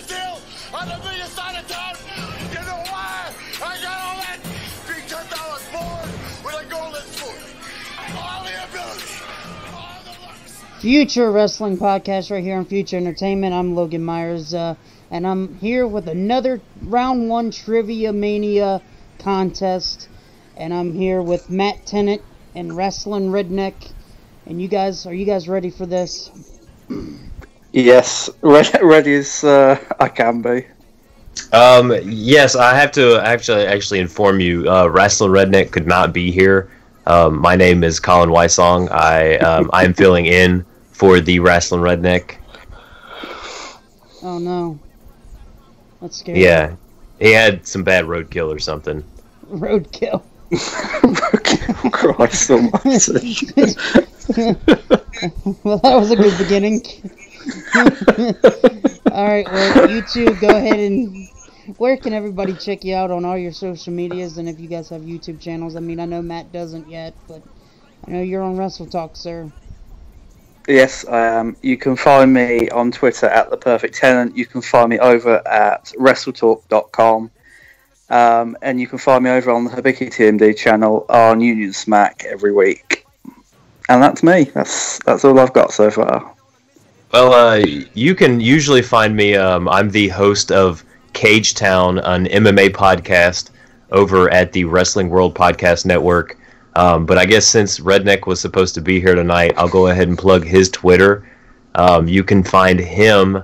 biggest deal on the biggest side of town. You know why? I got all that big $10 board with a golden spoon. All the ability. All the looks. Future Wrestling Podcast right here on Future Entertainment. I'm Logan Myers, and I'm here with another Round 1 TriviaMania contest. And I'm here with Matt Tennant and Rasslin Redneck. And you guys, are you guys ready for this? Yes, ready as I can be. Yes, I have to actually inform you. Rasslin Redneck could not be here. My name is Colin Wysong. I am filling in for the Rasslin Redneck. Oh no, that's scary. Yeah, he had some bad roadkill or something. Roadkill. Christ almighty. Well, that was a good beginning. Alright, well, you two go ahead and... Where can everybody check you out on all your social medias, and if you guys have YouTube channels? I mean, I know Matt doesn't yet, but I know you're on Wrestle Talk, sir. Yes, I am. You can find me on Twitter at ThePerfectTenant. You can find me over at WrestleTalk.com. And you can find me over on the Habiki TMD channel on Union Smack every week. And that's me. That's all I've got so far. Well, you can usually find me. I'm the host of Cage Town, an MMA podcast over at the Wrestling World Podcast Network. But I guess since Redneck was supposed to be here tonight, I'll go ahead and plug his Twitter. You can find him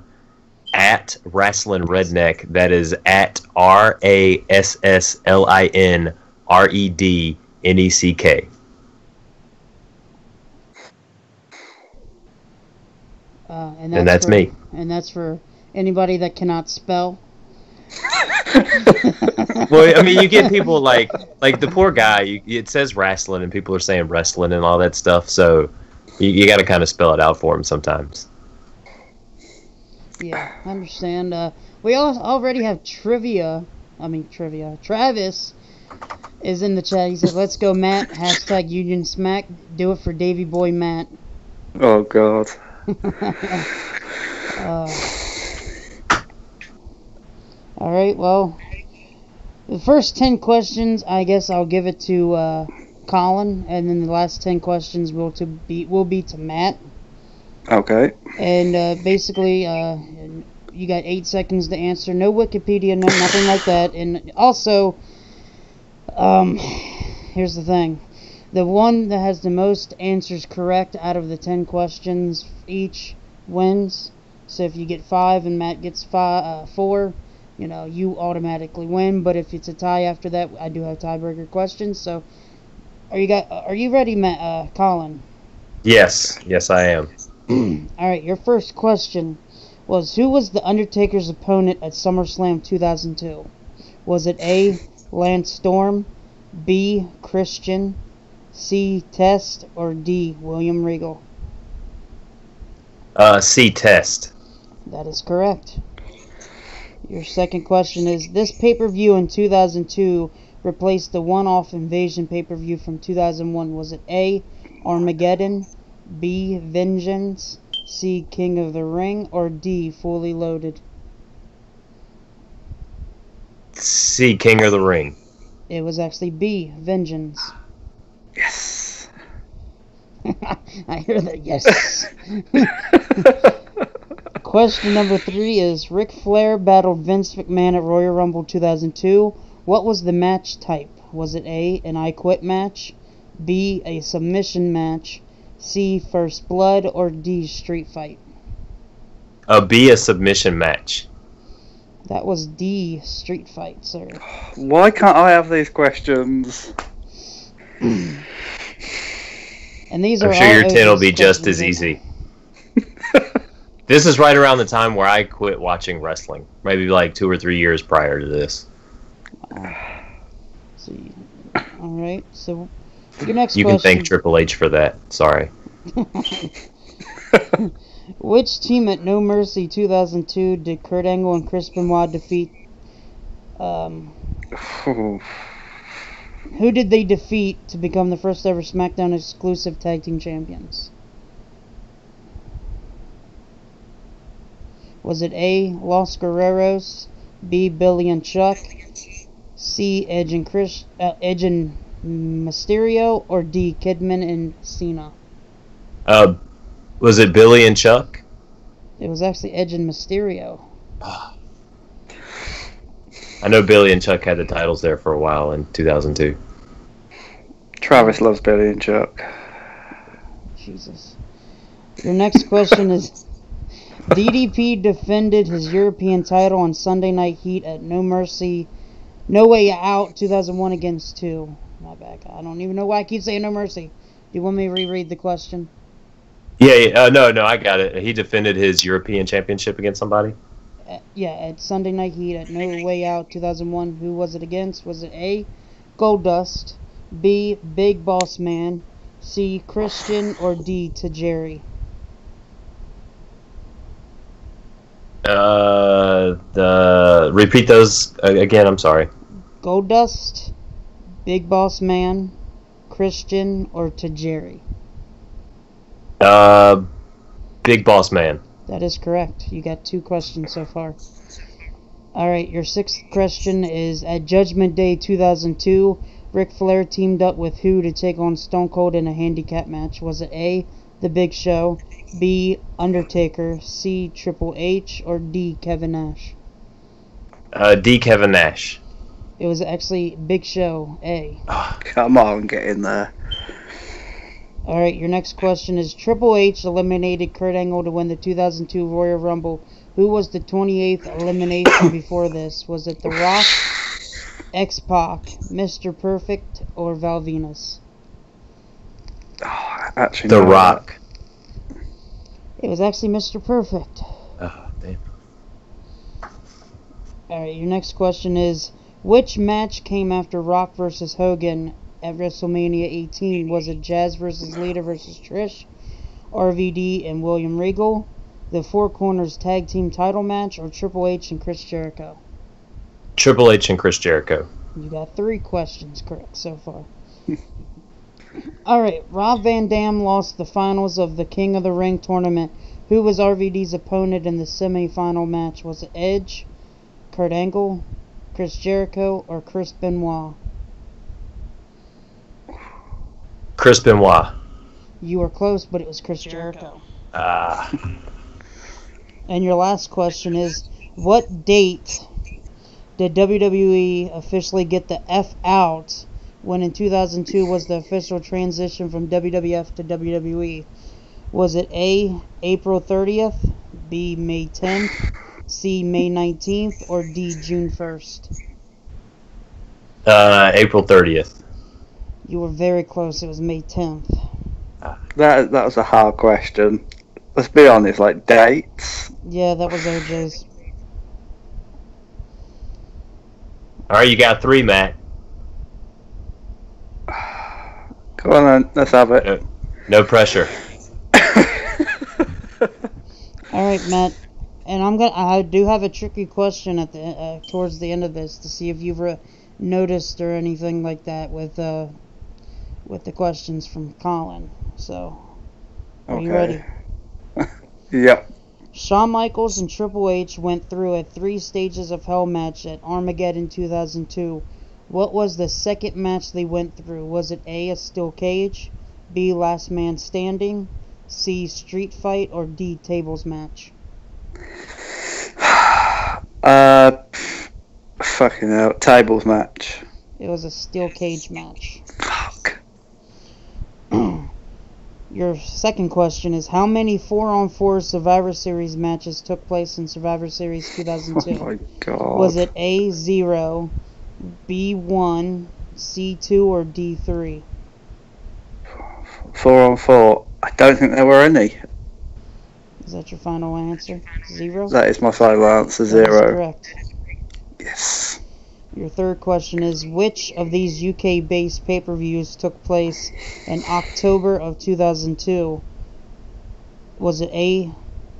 at Rasslin Redneck. That is at RASSLINREDNECK. And that's me. And that's for anybody that cannot spell. Well, I mean, you get people like the poor guy. It says wrestling, and people are saying wrestling and all that stuff. So you got to kind of spell it out for him sometimes. Yeah, I understand. We already have trivia. Travis is in the chat. He said, "Let's go, Matt. Hashtag Union Smack. Do it for Davey Boy Matt." Oh God. Alright, well, the first 10 questions, I guess I'll give it to Colin, and then the last 10 questions will be to Matt. Okay. And basically, you got 8 seconds to answer. No Wikipedia, nothing like that. And also, here's the thing. The one that has the most answers correct out of the 10 questions each wins. So if you get 5 and Matt gets 4, you automatically win. But if it's a tie after that, I do have tiebreaker questions. So, are you ready, Matt? Colin? Yes, I am. All right. Your first question was, who was the Undertaker's opponent at SummerSlam 2002? Was it A, Lance Storm, B, Christian, C, Test, or D, William Regal? C, Test. That is correct. Your second question is, this pay-per-view in 2002 replaced the one-off Invasion pay-per-view from 2001. Was it A, Armageddon, B, Vengeance, C, King of the Ring, or D, Fully Loaded? C, King of the Ring. It was actually B, Vengeance. Yes. I hear that, yes. Question number 3 is, Ric Flair battled Vince McMahon at Royal Rumble 2002. What was the match type? Was it A, an I Quit match, B, a submission match, C, First Blood, or D, Street Fight? B, a submission match. That was D, Street Fight, sir. Why can't I have these questions? And these I'm are sure all your 10 will be just questions as easy. This is right around the time where I quit watching wrestling. Maybe like 2 or 3 years prior to this. See. Alright, so your next You question. can thank Triple H for that. Sorry. Which team at No Mercy 2002 did Kurt Angle and Chris Benoit defeat? Who did they defeat to become the first ever SmackDown exclusive tag team champions? Was it A, Los Guerreros, B, Billy and Chuck, C, Edge and Mysterio, or D, Kidman and Cena? Was it Billy and Chuck? It was actually Edge and Mysterio. I know Billy and Chuck had the titles there for a while in 2002. Travis loves Billy and Chuck. Jesus. Your next question is, DDP defended his European title on Sunday Night Heat at No Way Out 2001 against 2. My bad. I don't even know why I keep saying No Mercy. Do you want me to reread the question? Yeah, no, I got it. He defended his European Championship against somebody? At Sunday Night Heat at No Way Out 2001. Who was it against? Was it A, Goldust, B, Big Boss Man, C, Christian, or D, Tajiri? Repeat those again, I'm sorry. Goldust, Big Boss Man, Christian, or Tajiri? Big Boss Man. That is correct. You got 2 questions so far. Alright, your 6th question is, at Judgment Day 2002, Ric Flair teamed up with who to take on Stone Cold in a handicap match? Was it A, The Big Show, B, Undertaker, C, Triple H, or D, Kevin Nash? D, Kevin Nash. It was actually Big Show, A. Oh, come on, get in there. Alright, your next question is, Triple H eliminated Kurt Angle to win the 2002 Royal Rumble. Who was the 28th elimination before this? Was it The Rock, X-Pac, Mr. Perfect, or Val Venus? Oh, actually, The Rock. It was actually Mr. Perfect. Oh, damn. Alright, your next question is, which match came after Rock versus Hogan at WrestleMania 18? Was it Jazz versus Lita versus Trish, RVD and William Regal, the Four Corners Tag Team title match, or Triple H and Chris Jericho? Triple H and Chris Jericho. You got 3 questions correct so far. Alright, Rob Van Dam lost the finals of the King of the Ring tournament. Who was RVD's opponent in the semi-final match? Was it Edge, Kurt Angle, Chris Jericho, or Chris Benoit? Chris Benoit. You were close, but it was Chris Jericho. And your last question is, what date did WWE officially get the F out when in 2002 was the official transition from WWF to WWE? Was it A, April 30th, B, May 10th, C, May 19th, or D, June 1st? April 30th. You were very close. It was May 10th. That was a hard question. Let's be honest, like dates. Yeah, that was OJ's. Alright, you got 3, Matt. Go on then, let's have it. No pressure. Alright, Matt. And I do have a tricky question at the towards the end of this to see if you've noticed or anything like that with the questions from Colin. So, are you ready? Yep. Shawn Michaels and Triple H went through a 3 stages of hell match at Armageddon 2002. What was the second match they went through? Was it A, a steel cage, B, last man standing, C, street fight, or D, tables match? Fucking hell, tables match. It was a steel cage match. Fuck. Your second question is, how many 4-on-4 Survivor Series matches took place in Survivor Series 2002? Oh my god. Was it A, 0, B, 1, C, 2, or D, 3? 4-on-4. I don't think there were any. Is that your final answer? 0? That is my final answer, That is 0. correct. Yes. Your third question is, which of these UK-based pay-per-views took place in October of 2002? Was it A,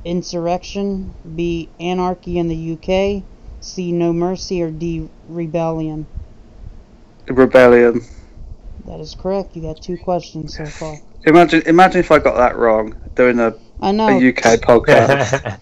Insurrection, B, Anarchy in the UK, C, No Mercy, or D, Rebellion? Rebellion. That is correct. You got 2 questions so far. Imagine if I got that wrong doing a I know. UK podcast.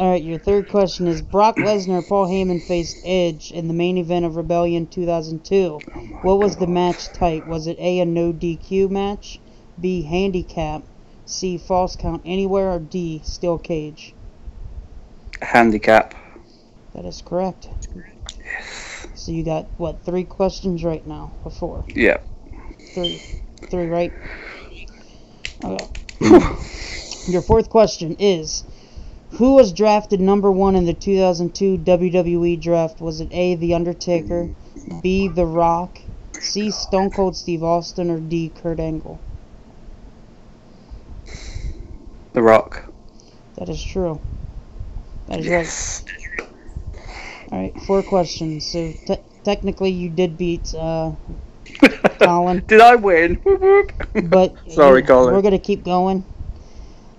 Alright, your third question is Brock Lesnar and Paul Heyman faced Edge in the main event of Rebellion 2002. What was the match type? Was it A, a no DQ match, B, handicap, C, false count anywhere, or D, steel cage? Handicap. That is correct. Yes. So you got, what, 3 questions right now? Or 4? Yeah. 3, right? Okay. Your fourth question is, who was drafted number 1 in the 2002 WWE draft? Was it A, The Undertaker, B, The Rock, C, Stone Cold Steve Austin, or D, Kurt Angle? The Rock. That is true. That is Yes. right. Alright, 4 questions. So technically you did beat Colin. Did I win? Whoop, whoop. But Sorry, Colin. We're going to keep going.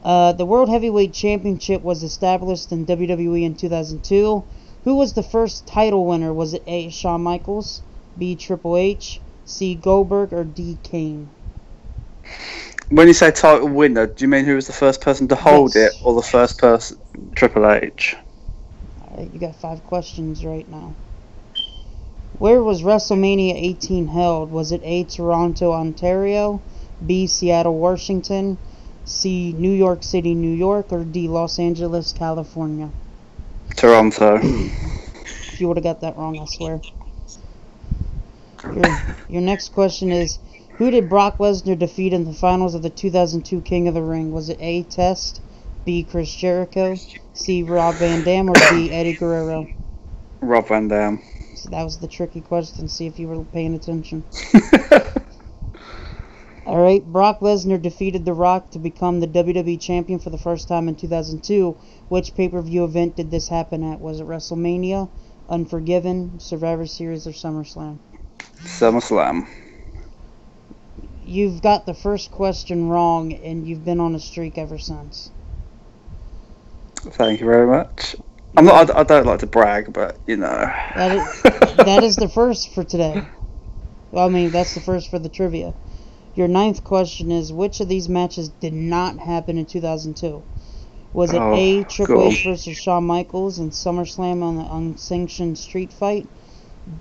The World Heavyweight Championship was established in WWE in 2002. Who was the first title winner? Was it A, Shawn Michaels, B, Triple H, C, Goldberg, or D, Kane? When you say title winner, do you mean who was the first person to hold Yes. it, or the first person, Triple H? Alright, you got 5 questions right now. Where was WrestleMania 18 held? Was it A, Toronto, Ontario, B, Seattle, Washington, C, New York City, New York, or D, Los Angeles, California? Toronto. If you would have got that wrong, I swear. Your next question is, who did Brock Lesnar defeat in the finals of the 2002 King of the Ring? Was it A, Test, B, Chris Jericho, C, Rob Van Dam, or D, Eddie Guerrero? Rob Van Dam. So that was the tricky question. See if you were paying attention. Alright, Brock Lesnar defeated The Rock to become the WWE Champion for the first time in 2002. Which pay-per-view event did this happen at? Was it WrestleMania, Unforgiven, Survivor Series, or SummerSlam? SummerSlam. You've got the first question wrong, and you've been on a streak ever since. Thank you very much. I don't like to brag, but you know. That is the first for today. Well, I mean, that's the first for the trivia. Your 9th question is, which of these matches did not happen in 2002? Was it A, Triple H versus Shawn Michaels in SummerSlam on the unsanctioned street fight?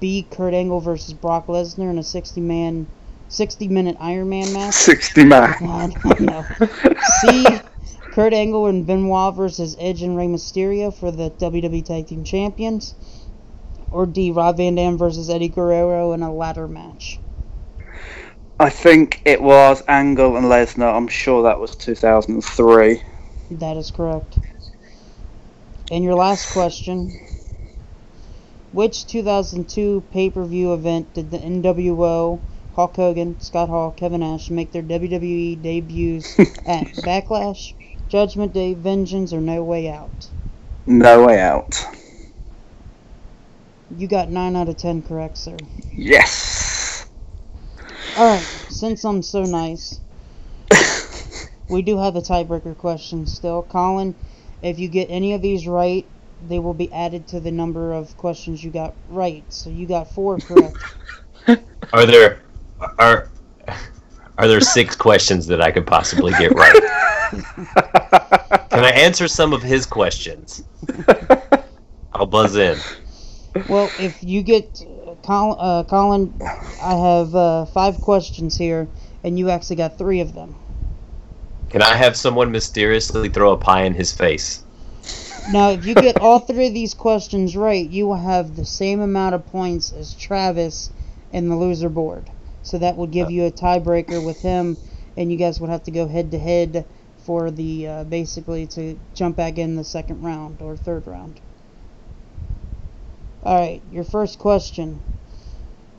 B, Kurt Angle versus Brock Lesnar in a 60-minute Iron Man match? 60 man. I don't know. C, Kurt Angle and Benoit versus Edge and Rey Mysterio for the WWE Tag Team Champions? Or D, Rob Van Dam versus Eddie Guerrero in a ladder match? I think it was Angle and Lesnar. I'm sure that was 2003. That is correct. And your last question. Which 2002 pay-per-view event did the NWO, Hulk Hogan, Scott Hall, Kevin Nash make their WWE debuts at? Backlash, Judgment Day, Vengeance, or No Way Out? No Way Out. You got 9 out of 10 correct, sir. Yes. Alright, since I'm so nice, we do have a tiebreaker question still. Colin, if you get any of these right, they will be added to the number of questions you got right. So you got 4 correct. Are there 6 questions that I could possibly get right? Can I answer some of his questions? I'll buzz in. Well, if you get Colin, I have 5 questions here, and you actually got 3 of them. Can I have someone mysteriously throw a pie in his face? Now, if you get all 3 of these questions right, you will have the same amount of points as Travis in the loser board. So that would give you a tiebreaker with him, and you guys would have to go head-to-head for the, basically, to jump back in the second round, or third round. Alright, your first question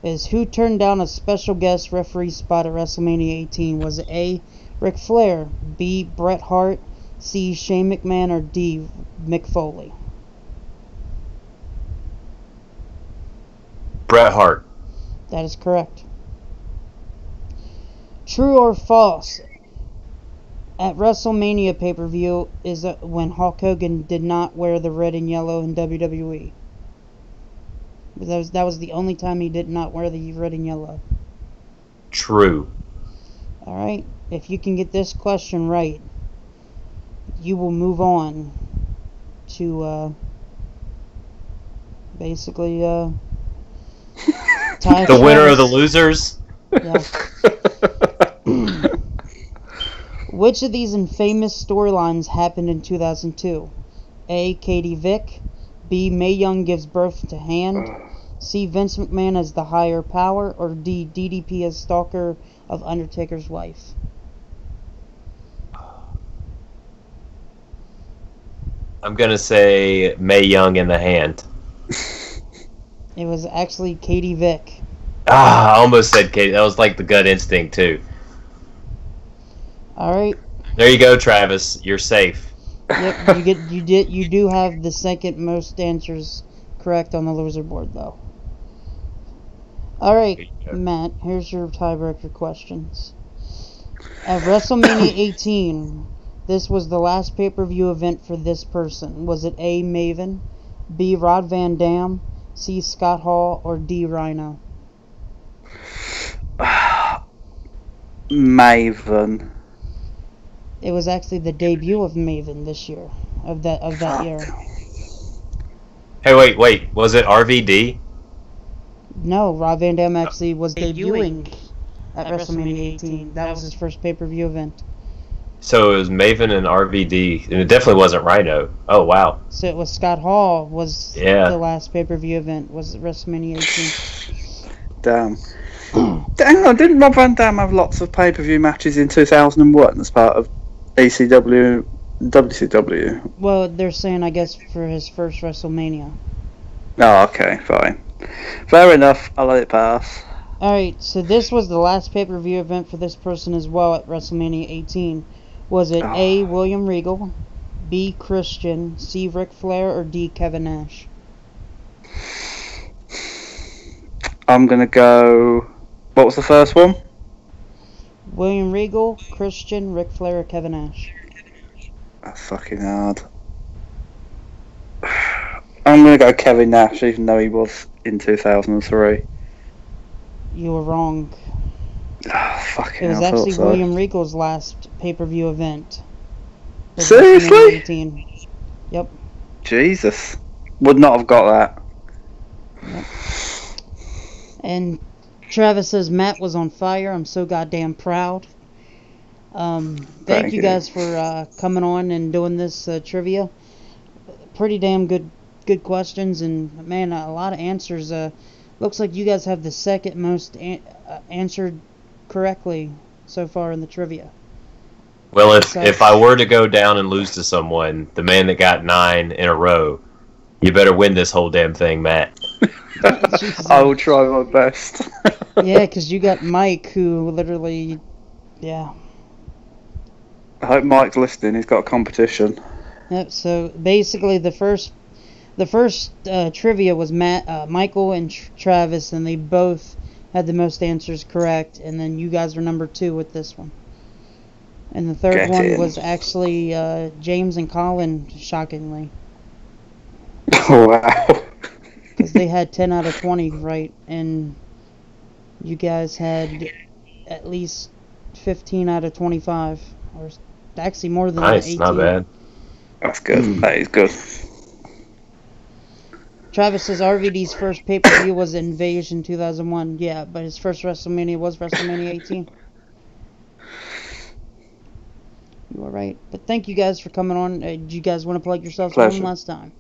is, who turned down a special guest referee spot at WrestleMania 18? Was it A, Ric Flair, B, Bret Hart, C, Shane McMahon, or D, Mick Foley? Bret Hart. That is correct. True or false? At WrestleMania pay-per-view is when Hulk Hogan did not wear the red and yellow in WWE. That was the only time he did not wear the red and yellow. True. Alright, if you can get this question right, you will move on to basically tie The winner of Travis. the losers? Yeah. Which of these infamous storylines happened in 2002? A. Katie Vick. B. Mae Young gives birth to Hand. C. Vince McMahon as the higher power. Or D. DDP as stalker of Undertaker's wife. I'm going to say Mae Young in the Hand. It was actually Katie Vick. I almost said Katie. That was like the gut instinct, too. Alright. There you go, Travis. You're safe. Yep, you do have the second most answers correct on the loser board, though. Alright, Matt, here's your tiebreaker questions. At WrestleMania 18, this was the last pay-per-view event for this person. Was it A. Maven, B. Rod Van Dam, C. Scott Hall, or D. Rhino? Maven. It was actually the debut of Maven this year, of that year. Hey, wait. Was it RVD? No, Rob Van Dam actually was debuting at WrestleMania 18. That was his first pay-per-view event. So it was Maven and RVD, and it definitely wasn't Rhino. Oh, wow. So it was Scott Hall was the last pay-per-view event, was WrestleMania 18. Damn. Hang on, didn't Rob Van Dam have lots of pay-per-view matches in 2001 as part of ECW, WCW? Well, they're saying, I guess, for his first WrestleMania. Oh, okay, fine. Fair enough, I'll let it pass. Alright, so this was the last pay-per-view event for this person as well at WrestleMania 18. Was it A. William Regal, B. Christian, C. Ric Flair, or D. Kevin Nash? I'm gonna go... What was the first one? William Regal, Christian, Ric Flair, or Kevin Nash? That's fucking hard. I'm gonna go Kevin Nash, even though he was in 2003. You were wrong. Oh, fucking It was hell, I thought actually so. William Regal's last pay-per-view event. It was Seriously? WrestleMania 18. Yep. Jesus. Would not have got that. Yep. And Travis says Matt was on fire. I'm so goddamn proud. Thank you guys for coming on and doing this trivia. Pretty damn good questions, and man, a lot of answers. Looks like you guys have the second most answered correctly so far in the trivia. Well, if I were to go down and lose to someone, the man that got 9 in a row, you better win this whole damn thing, Matt. I will try my best. Yeah, because you got Mike, who literally, yeah. I hope Mike's listening. He's got a competition. Yep. So basically, the first trivia was Michael and Travis, and they both had the most answers correct, and then you guys were number 2 with this one. And the third one was actually James and Colin, shockingly. Oh, wow. Because they had 10 out of 20 right, and you guys had at least 15 out of 25, or actually more than 18. Nice, not bad. That's good. That is good. Travis says RVD's first pay-per-view was Invasion 2001. Yeah, but his first WrestleMania was WrestleMania 18. You were right. But thank you guys for coming on. Do you guys want to plug yourselves one last time?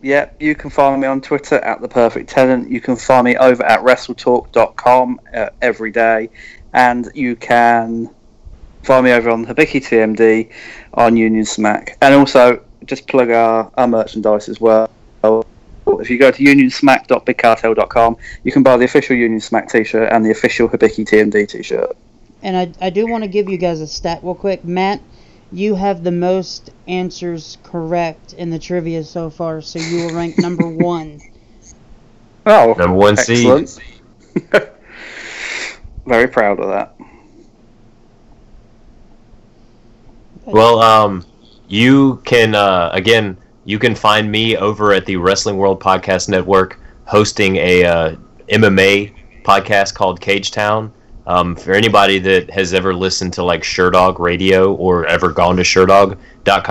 Yeah, you can find me on Twitter at ThePerfectTenant. You can find me over at WrestleTalk.com every day. And you can find me over on Hibiki TMD on Union Smack. And also, just plug our merchandise as well. If you go to unionsmack.bigcartel.com, you can buy the official Union Smack t-shirt and the official Hibiki TMD t-shirt. And I do want to give you guys a stat real quick. Matt, you have the most answers correct in the trivia so far, so you will rank number 1. Oh, number 1 excellent. seed. Very proud of that. Well, you can, again, you can find me over at the Wrestling World Podcast Network hosting a MMA podcast called Cage Town. For anybody that has ever listened to like Sherdog Radio or ever gone to Sherdog.com,